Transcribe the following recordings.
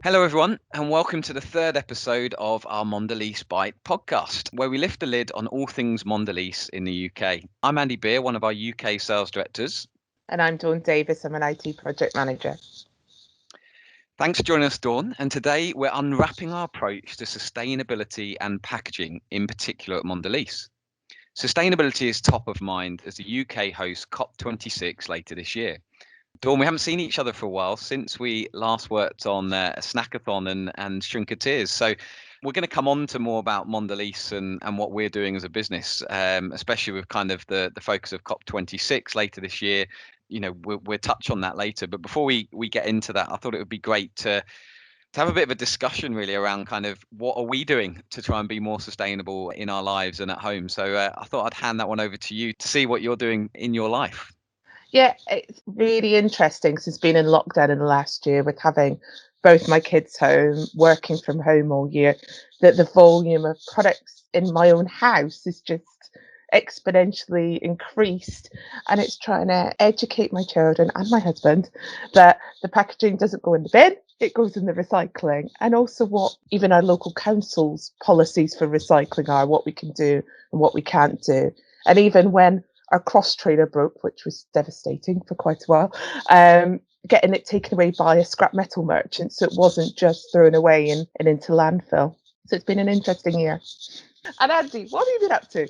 Hello, everyone, and welcome to the third episode of our MDLZ Bite podcast, where we lift the lid on all things Mondelez in the UK. I'm Andy Beer, one of our UK sales directors. And I'm Dawn Davis. I'm an IT project manager. Thanks for joining us, Dawn. And today we're unwrapping our approach to sustainability and packaging, in particular at Mondelez. Sustainability is top of mind as the UK hosts COP26 later this year. Dawn, we haven't seen each other for a while since we last worked on a snackathon and Shrinkateers. So we're going to come on to more about Mondelez and what we're doing as a business, especially with kind of the focus of COP26 later this year. You know, we'll touch on that later. But before we get into that, I thought it would be great to have a bit of a discussion really around kind of what are we doing to try and be more sustainable in our lives and at home. So I thought I'd hand that one over to you to see what you're doing in your life. Yeah, it's really interesting since being in lockdown in the last year with having both my kids home, working from home all year, that the volume of products in my own house is just exponentially increased. And it's trying to educate my children and my husband that the packaging doesn't go in the bin, it goes in the recycling. And also what even our local council's policies for recycling are, what we can do and what we can't do. And even when our cross trailer broke, which was devastating for quite a while, getting it taken away by a scrap metal merchant, so it wasn't just thrown away and into landfill. So it's been an interesting year. And Andy, what have you been up to?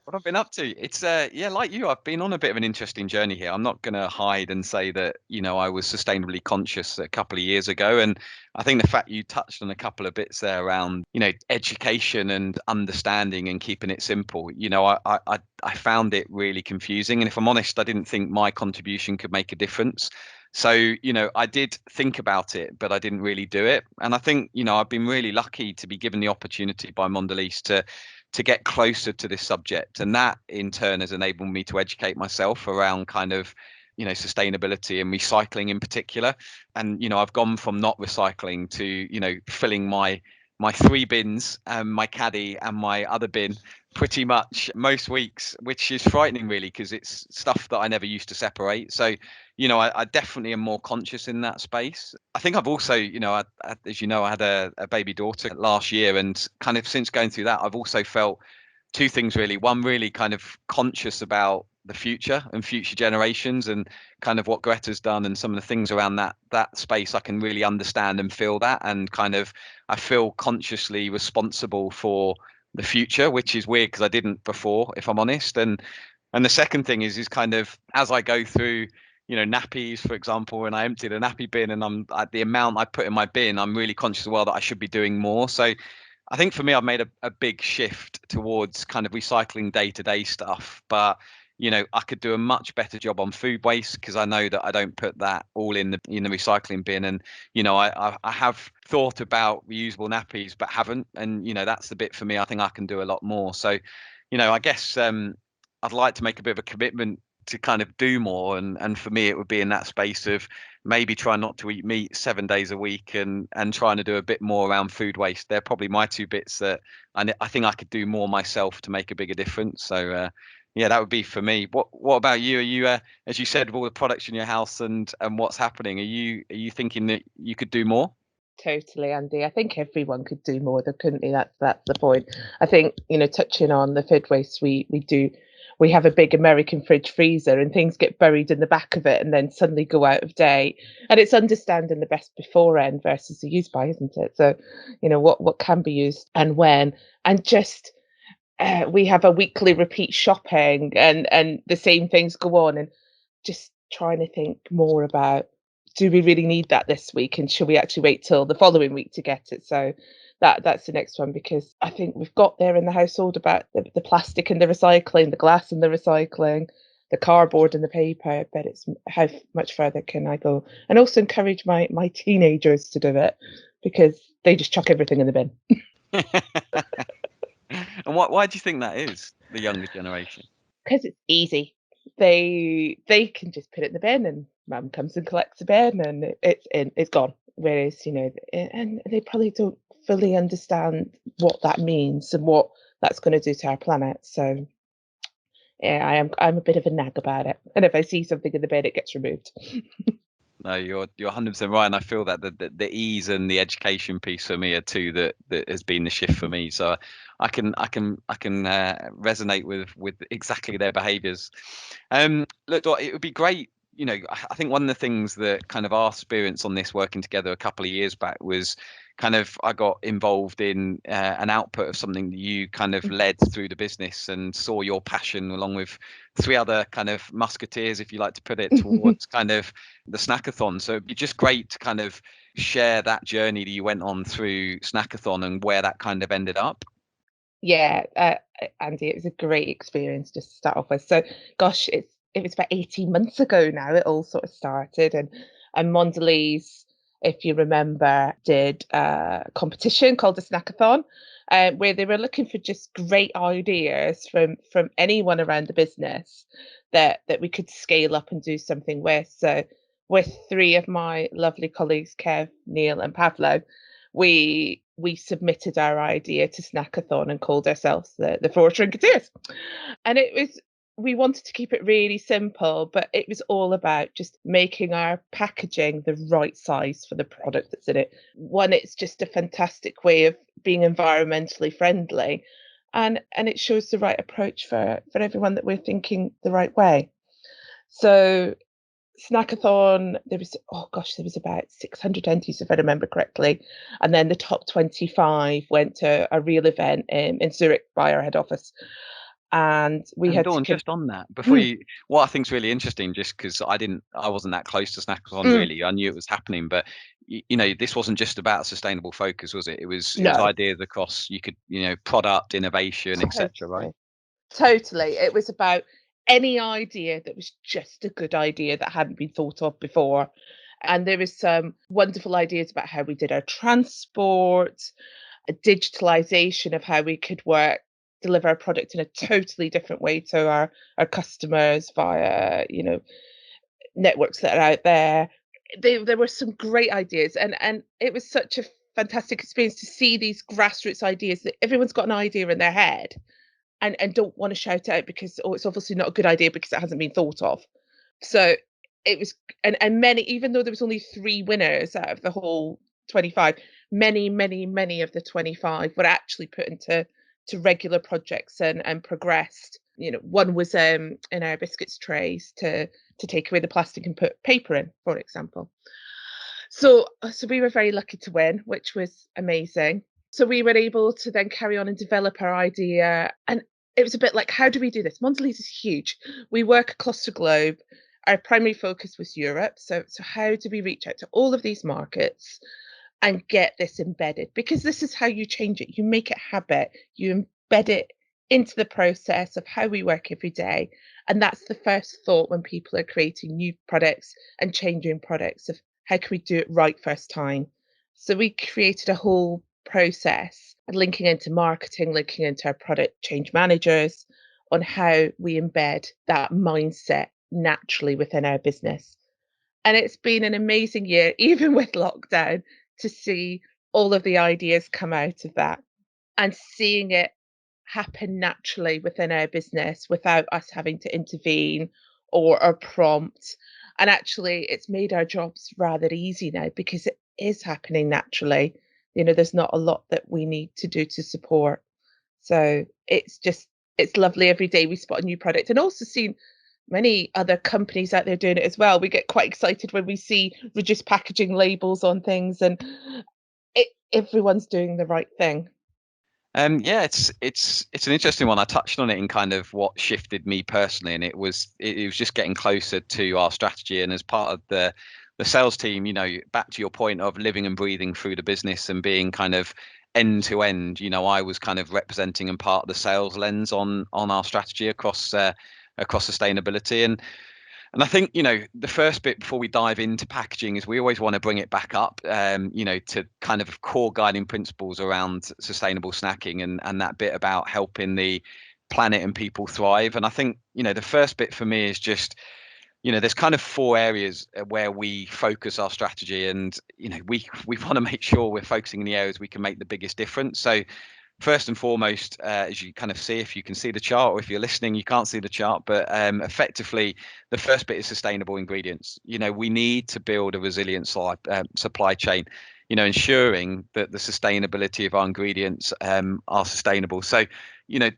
What I've been up to, it's yeah, like you, I've been on a bit of an interesting journey here. I'm not going to hide and say that, you know, I was sustainably conscious a couple of years ago, and I think the fact you touched on a couple of bits there around, you know, education and understanding and keeping it simple. You know, I found it really confusing, and if I'm honest, I didn't think my contribution could make a difference. So, you know, I did think about it, but I didn't really do it. And I think, you know, I've been really lucky to be given the opportunity by Mondelez to get closer to this subject, and that in turn has enabled me to educate myself around kind of, you know, sustainability and recycling in particular. And you know, I've gone from not recycling to, you know, filling my three bins and my caddy and my other bin pretty much most weeks, which is frightening really, because it's stuff that I never used to separate. So, you know, I definitely am more conscious in that space. I think I've also, you know, as you know, I had a baby daughter last year, and kind of since going through that, I've also felt two things really. One, really kind of conscious about the future and future generations, and kind of what Greta's done and some of the things around that space. I can really understand and feel that, and kind of I feel consciously responsible for the future, which is weird because I didn't before, if I'm honest. And the second thing is kind of as I go through, you know, nappies, for example, and I empty the nappy bin, and I'm at the amount I put in my bin, I'm really conscious as well that I should be doing more. So I think for me, I've made a big shift towards kind of recycling day-to-day stuff. But you know, I could do a much better job on food waste because I know that I don't put that all in the recycling bin. And you know, I have thought about reusable nappies, but haven't. And you know, that's the bit for me. I think I can do a lot more. So, you know, I guess I'd like to make a bit of a commitment to kind of do more. And for me, it would be in that space of maybe try not to eat meat 7 days a week, and trying to do a bit more around food waste. They're probably my two bits that I think I could do more myself to make a bigger difference. So yeah, that would be for me. What about you? Are you as you said, with all the products in your house and what's happening, are you thinking that you could do more? Totally, Andy. I think everyone could do more, though, couldn't they? That's the point. I think, you know, touching on the food waste, we have a big American fridge freezer, and things get buried in the back of it and then suddenly go out of date. And it's understanding the best before end versus the use by, isn't it? So, you know, what can be used and when, and just we have a weekly repeat shopping, and the same things go on, and just trying to think more about, do we really need that this week, and should we actually wait till the following week to get it? So that's the next one, because I think we've got there in the household about the plastic and the recycling, the glass and the recycling, the cardboard and the paper, but it's how much further can I go? And also encourage my teenagers to do it, because they just chuck everything in the bin. And why do you think that is, the younger generation? Because it's easy. They can just put it in the bin, and mum comes and collects the bin, and it's gone. Whereas, you know, and they probably don't fully understand what that means and what that's going to do to our planet. So yeah, I'm a bit of a nag about it. And if I see something in the bin, it gets removed. No, you're 100% right, and I feel that the ease and the education piece for me are two that has been the shift for me. So I can resonate with exactly their behaviours. Look, Dot, it would be great. I think one of the things that kind of our experience on this working together a couple of years back was kind of I got involved in an output of something that you kind of led through the business and saw your passion along with three other kind of musketeers, if you like to put it, towards kind of the snackathon. So it'd be just great to kind of share that journey that you went on through snackathon and where that kind of ended up. Yeah, Andy, it was a great experience just to start off with. So, gosh, it was about 18 months ago now. It all sort of started, and Mondelez, if you remember, did a competition called the Snackathon, where they were looking for just great ideas from anyone around the business that we could scale up and do something with. So, with three of my lovely colleagues, Kev, Neil, and Pavlo, we submitted our idea to Snackathon and called ourselves the Four Trinketeers. And it was we wanted to keep it really simple, but it was all about just making our packaging the right size for the product that's in it. One, it's just a fantastic way of being environmentally friendly. And it shows the right approach for everyone that we're thinking the right way. So Snackathon, there was about 600 entries, if I remember correctly. And then the top 25 went to a real event in Zurich by our head office. And we And had to Dawn, give. just on that, before Mm, you, what I think is really interesting, just because I wasn't that close to Snackathon mm, really. I knew it was happening, but this wasn't just about sustainable focus, was it? It was no, ideas across product innovation, etc. Right? totally. Totally. It was about any idea that was just a good idea that hadn't been thought of before. And there was some wonderful ideas about how we did our transport, a digitalization of how we could deliver our product in a totally different way to our customers via, networks that are out there. There were some great ideas, and it was such a fantastic experience to see these grassroots ideas that everyone's got an idea in their head and don't want to shout out because it's obviously not a good idea because it hasn't been thought of. So it was, and many, even though there was only three winners out of the whole 25, many of the 25 were actually put into regular projects and progressed. One was in our biscuits trays to take away the plastic and put paper in, for example. So we were very lucky to win, which was amazing. So we were able to then carry on and develop our idea. And it was a bit like, how do we do this? Mondelez is huge. We work across the globe. Our primary focus was Europe. So how do we reach out to all of these markets and get this embedded? Because this is how you change it. You make it habit. You embed it into the process of how we work every day. And that's the first thought when people are creating new products and changing products of how can we do it right first time. So we created a whole process and linking into marketing, linking into our product change managers on how we embed that mindset naturally within our business. And it's been an amazing year, even with lockdown, to see all of the ideas come out of that and seeing it happen naturally within our business without us having to intervene or prompt. And actually, it's made our jobs rather easy now because it is happening naturally. There's not a lot that we need to do to support. So it's lovely every day we spot a new product and also seen many other companies out there doing it as well. We get quite excited when we see reduced packaging labels on things and everyone's doing the right thing. Yeah, it's an interesting one. I touched on it in kind of what shifted me personally, and it was just getting closer to our strategy. And as part of the sales team, back to your point of living and breathing through the business and being kind of end to end, I was kind of representing and part of the sales lens on our strategy across sustainability. And I think, the first bit before we dive into packaging is we always want to bring it back up, to kind of core guiding principles around sustainable snacking and that bit about helping the planet and people thrive. And I think, the first bit for me is just, there's kind of four areas where we focus our strategy and, we want to make sure we're focusing in the areas we can make the biggest difference. So First and foremost, as you kind of see, if you can see the chart, or if you're listening, you can't see the chart, but effectively, the first bit is sustainable ingredients. We need to build a resilient supply chain, ensuring that the sustainability of our ingredients are sustainable. So,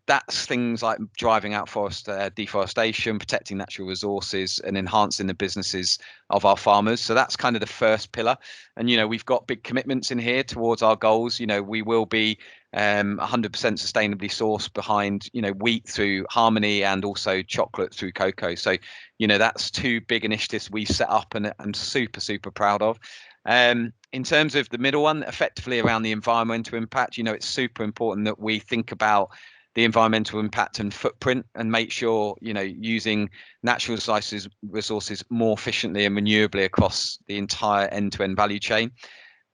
that's things like driving out forest deforestation, protecting natural resources, and enhancing the businesses of our farmers. So that's kind of the first pillar. And, we've got big commitments in here towards our goals. We will be 100% sustainably sourced behind wheat through Harmony, and also chocolate through cocoa. So that's two big initiatives we set up, and I'm super proud of. In terms of the middle one, effectively around the environmental impact, it's super important that we think about the environmental impact and footprint, and make sure using natural resources more efficiently and renewably across the entire end-to-end value chain.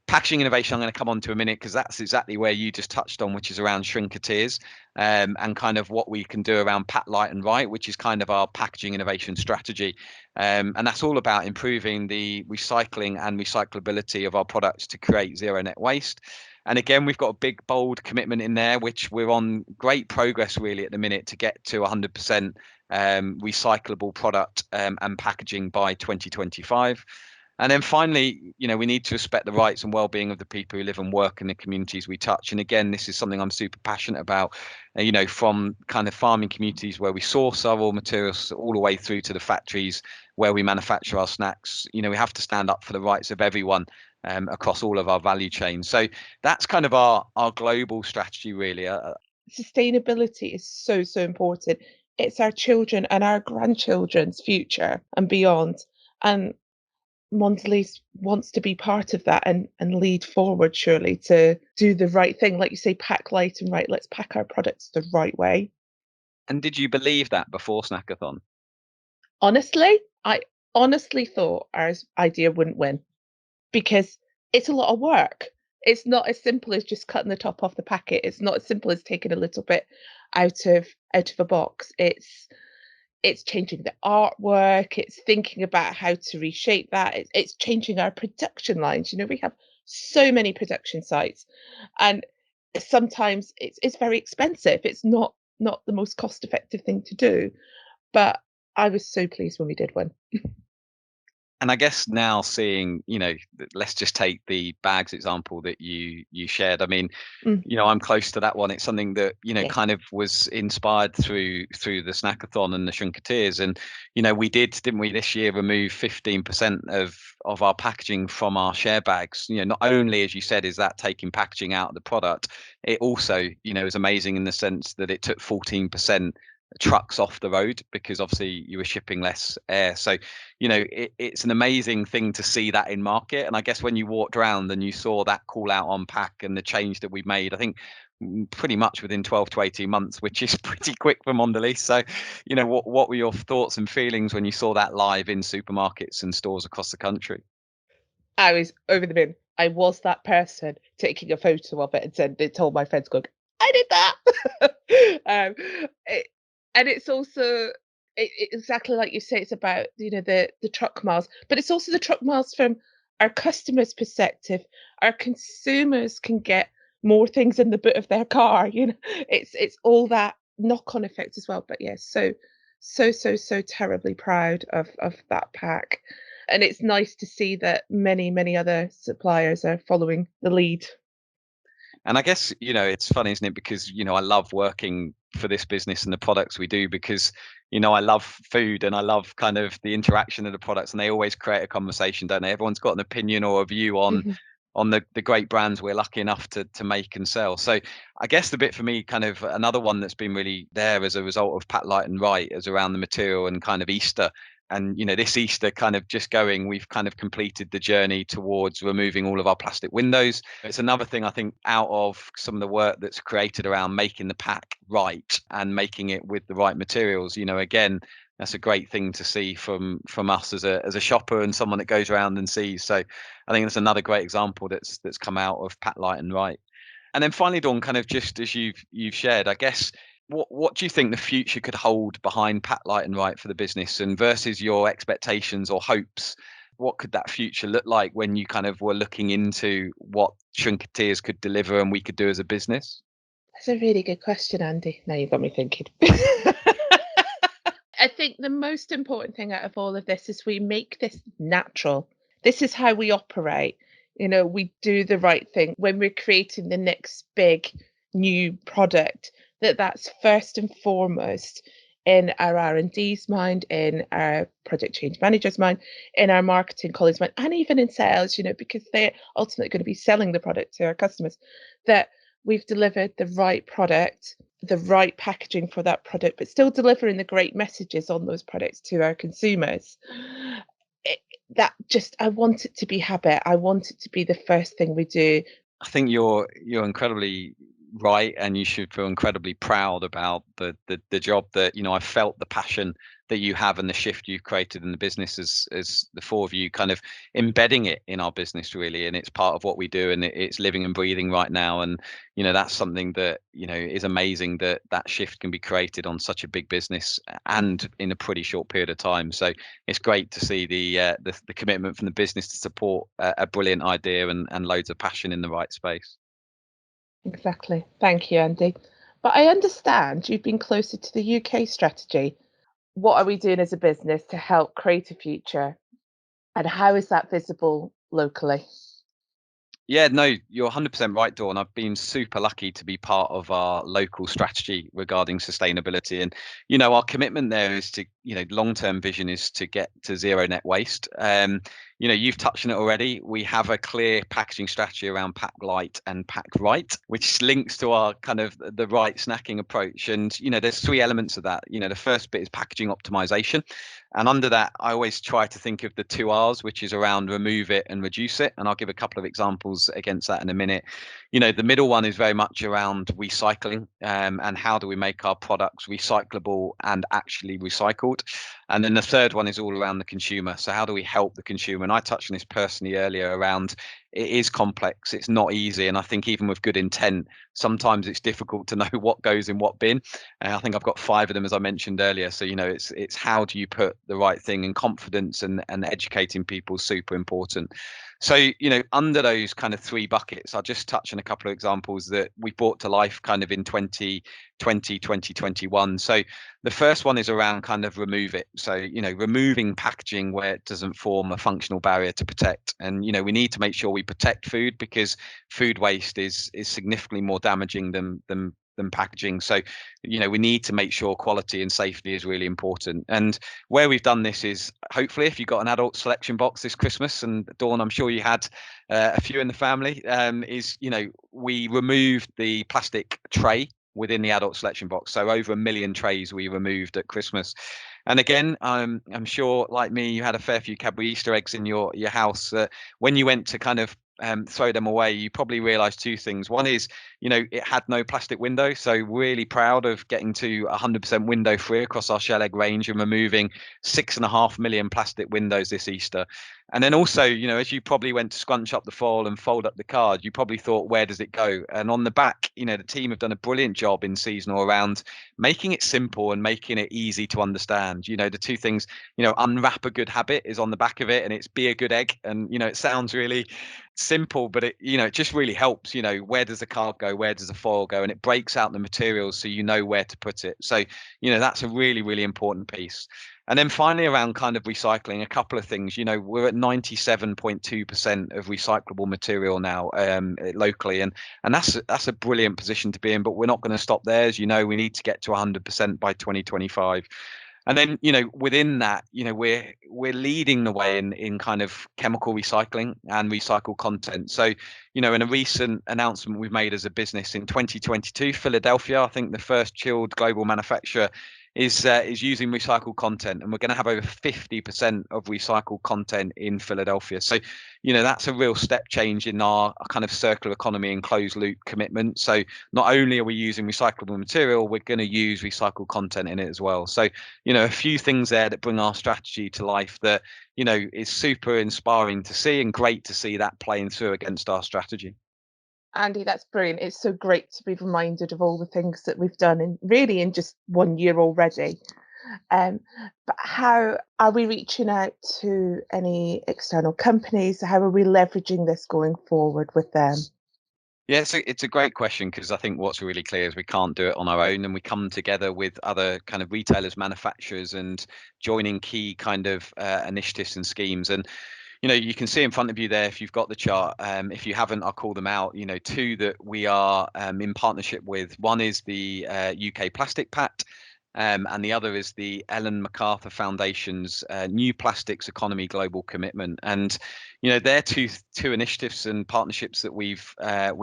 Packaging innovation, I'm going to come on to a minute, because that's exactly where you just touched on, which is around shrinkateers, and kind of what we can do around Pack Light and Right, which is kind of our packaging innovation strategy. And that's all about improving the recycling and recyclability of our products to create zero net waste. And again, we've got a big, bold commitment in there, which we're on great progress really at the minute to get to 100% recyclable product and packaging by 2025. And then finally, we need to respect the rights and well-being of the people who live and work in the communities we touch. And again, this is something I'm super passionate about, from kind of farming communities where we source our raw materials all the way through to the factories where we manufacture our snacks. We have to stand up for the rights of everyone across all of our value chains. So that's kind of our global strategy, really. Sustainability is so important. It's our children and our grandchildren's future and beyond. And Mondelez wants to be part of that and lead forward, surely, to do the right thing. Like you say, pack light and right. Let's pack our products the right way. And did you believe that before Snackathon? Honestly, I honestly thought our idea wouldn't win because it's a lot of work. It's not as simple as just cutting the top off the packet. It's not as simple as taking a little bit out of a box. It's changing the artwork, it's thinking about how to reshape that, it's changing our production lines. We have so many production sites, and sometimes it's very expensive. It's not the most cost effective thing to do, but I was so pleased when we did one. And I guess now seeing, let's just take the bags example that you shared. I mean, Mm, I'm close to that one. It's something that, yes. kind of was inspired through the Snackathon and the Shrinkateers. And, we didn't we, this year remove 15% of our packaging from our share bags. Not only, as you said, is that taking packaging out of the product, it also, is amazing in the sense that it took 14% trucks off the road, because obviously you were shipping less air. So it's an amazing thing to see that in market. And I guess when you walked around and you saw that call out on pack and the change that we made, I think pretty much within 12 to 18 months, which is pretty quick for Mondelez. So what were your thoughts and feelings when you saw that live in supermarkets and stores across the country? I was over the moon. I was that person taking a photo of it and told my friends, going, "I did that." um, it, and it's also exactly like you say. It's about the truck miles, but it's also the truck miles from our customers' perspective. Our consumers can get more things in the boot of their car. It's all that knock-on effect as well. But yes, so terribly proud of that pack. And it's nice to see that many other suppliers are following the lead. And I guess, it's funny, isn't it? Because, I love working for this business and the products we do, because, I love food and I love kind of the interaction of the products, and they always create a conversation, don't they? Everyone's got an opinion or a view on Mhm. the great brands we're lucky enough to make and sell. So I guess the bit for me, kind of another one that's been really there as a result of Pat Light and Right, is around the material and kind of Easter. And this Easter, kind of just going, we've kind of completed the journey towards removing all of our plastic windows. It's another thing, I think, out of some of the work that's created around making the pack right and making it with the right materials. Again, that's a great thing to see from us as a shopper and someone that goes around and sees. So I think that's another great example that's come out of Pat Light and Right. And then finally, Dawn, kind of just as you've shared, I guess, what do you think the future could hold behind Pat Light and Right for the business, and versus your expectations or hopes? What could that future look like when you kind of were looking into what Shrinkateers could deliver and we could do as a business? That's a really good question, Andy. Now you've got me thinking. I think the most important thing out of all of this is we make this natural. This is how we operate. We do the right thing when we're creating the next big new product. That's first and foremost in our R&D's mind, in our project change manager's mind, in our marketing colleagues' mind, and even in sales. Because they're ultimately going to be selling the product to our customers. That we've delivered the right product, the right packaging for that product, but still delivering the great messages on those products to our consumers. I want it to be habit. I want it to be the first thing we do. I think you're incredibly right, and you should feel incredibly proud about the job that I've felt the passion that you have and the shift you've created in the business as the four of you kind of embedding it in our business really, and it's part of what we do, and it's living and breathing right now. And that's something that is amazing, that shift can be created on such a big business and in a pretty short period of time. So it's great to see the commitment from the business to support a brilliant idea and loads of passion in the right space. Exactly. Thank you, Andy. But I understand you've been closer to the UK strategy. What are we doing as a business to help create a future? And how is that visible locally? Yeah, no, you're 100% right, Dawn. I've been super lucky to be part of our local strategy regarding sustainability. And, our commitment there is to, long-term vision is to get to zero net waste. You've touched on it already. We have a clear packaging strategy around pack light and pack right, which links to our kind of the right snacking approach. And, there's three elements of that. The first bit is packaging optimization. And under that, I always try to think of the two R's, which is around remove it and reduce it. And I'll give a couple of examples against that in a minute. The middle one is very much around recycling, and how do we make our products recyclable and actually recycled. And then the third one is all around the consumer. So how do we help the consumer? And I touched on this personally earlier around it is complex. It's not easy. And I think even with good intent, sometimes it's difficult to know what goes in what bin. And I think I've got 5 of them, as I mentioned earlier. So, it's how do you put the right thing, and confidence and educating people is super important. So, under those kind of 3 buckets, I'll just touch on a couple of examples that we brought to life kind of in 2020, 2021. So the first one is around kind of remove it. So, removing packaging where it doesn't form a functional barrier to protect. And, we need to make sure we protect food, because food waste is significantly more damaging than packaging. So, we need to make sure quality and safety is really important. And where we've done this is, hopefully, if you've got an adult selection box this Christmas, and Dawn, I'm sure you had a few in the family, we removed the plastic tray within the adult selection box. So over 1 million trays we removed at Christmas. And again, I'm sure, like me, you had a fair few Cadbury Easter eggs in your house. When you went to kind of throw them away, you probably realised 2 things. One is, it had no plastic window. So really proud of getting to 100% window free across our shell egg range and removing 6.5 million plastic windows this Easter. And then also, as you probably went to scrunch up the foil and fold up the card, you probably thought, where does it go? And on the back, the team have done a brilliant job in seasonal around making it simple and making it easy to understand. The 2 things, unwrap a good habit is on the back of it, and it's be a good egg. And, it sounds really simple, but it just really helps. Where does the card go? Where does the foil go? And it breaks out the materials so you know where to put it. So, that's a really, really important piece. And then finally, around kind of recycling, a couple of things. We're at 97.2% of recyclable material now, locally, and that's a brilliant position to be in. But we're not going to stop there. As you know, we need to get to 100% by 2025. And then, within that, we're leading the way in kind of chemical recycling and recycled content. So, in a recent announcement we've made as a business in 2022, Philadelphia, I think the first chilled global manufacturer is using recycled content, and we're going to have over 50% of recycled content in Philadelphia. So, that's a real step change in our kind of circular economy and closed loop commitment. So not only are we using recyclable material, we're going to use recycled content in it as well. So, a few things there that bring our strategy to life that, is super inspiring to see, and great to see that playing through against our strategy. Andy, that's brilliant. It's so great to be reminded of all the things that we've done in just 1 year already. Um, but how are we reaching out to any external companies? How are we leveraging this going forward with them? Yeah, it's a great question, because I think what's really clear is we can't do it on our own, and we come together with other kind of retailers, manufacturers, and joining key kind of initiatives and schemes. And you can see in front of you there, if you've got the chart. If you haven't, I'll call them out. Two that we are in partnership with. One is the UK Plastic Pact. And the other is the Ellen MacArthur Foundation's New Plastics Economy Global Commitment. And they're two initiatives and partnerships that we've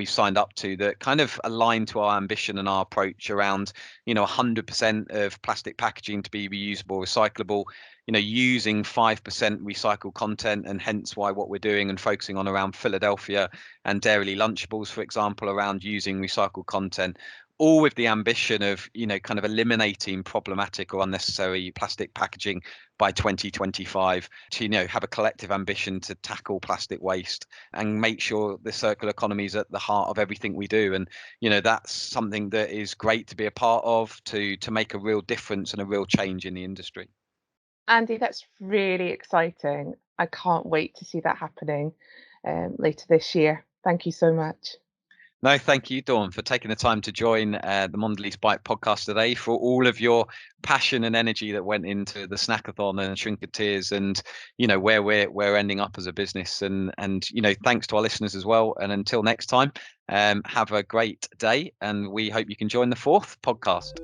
signed up to, that kind of align to our ambition and our approach around 100% of plastic packaging to be reusable, recyclable. Using 5% recycled content, and hence why what we're doing and focusing on around Philadelphia and Dairy Lunchables, for example, around using recycled content, all with the ambition of kind of eliminating problematic or unnecessary plastic packaging by 2025, to have a collective ambition to tackle plastic waste and make sure the circular economy is at the heart of everything we do. And that's something that is great to be a part of, to make a real difference and a real change in the industry. Andy, that's really exciting. I can't wait to see that happening later this year. Thank you so much. No, thank you, Dawn, for taking the time to join the MDLZ Bite podcast today, for all of your passion and energy that went into the snackathon and Shrinkateers, and where we're ending up as a business. And thanks to our listeners as well. And until next time, have a great day, and we hope you can join the fourth podcast.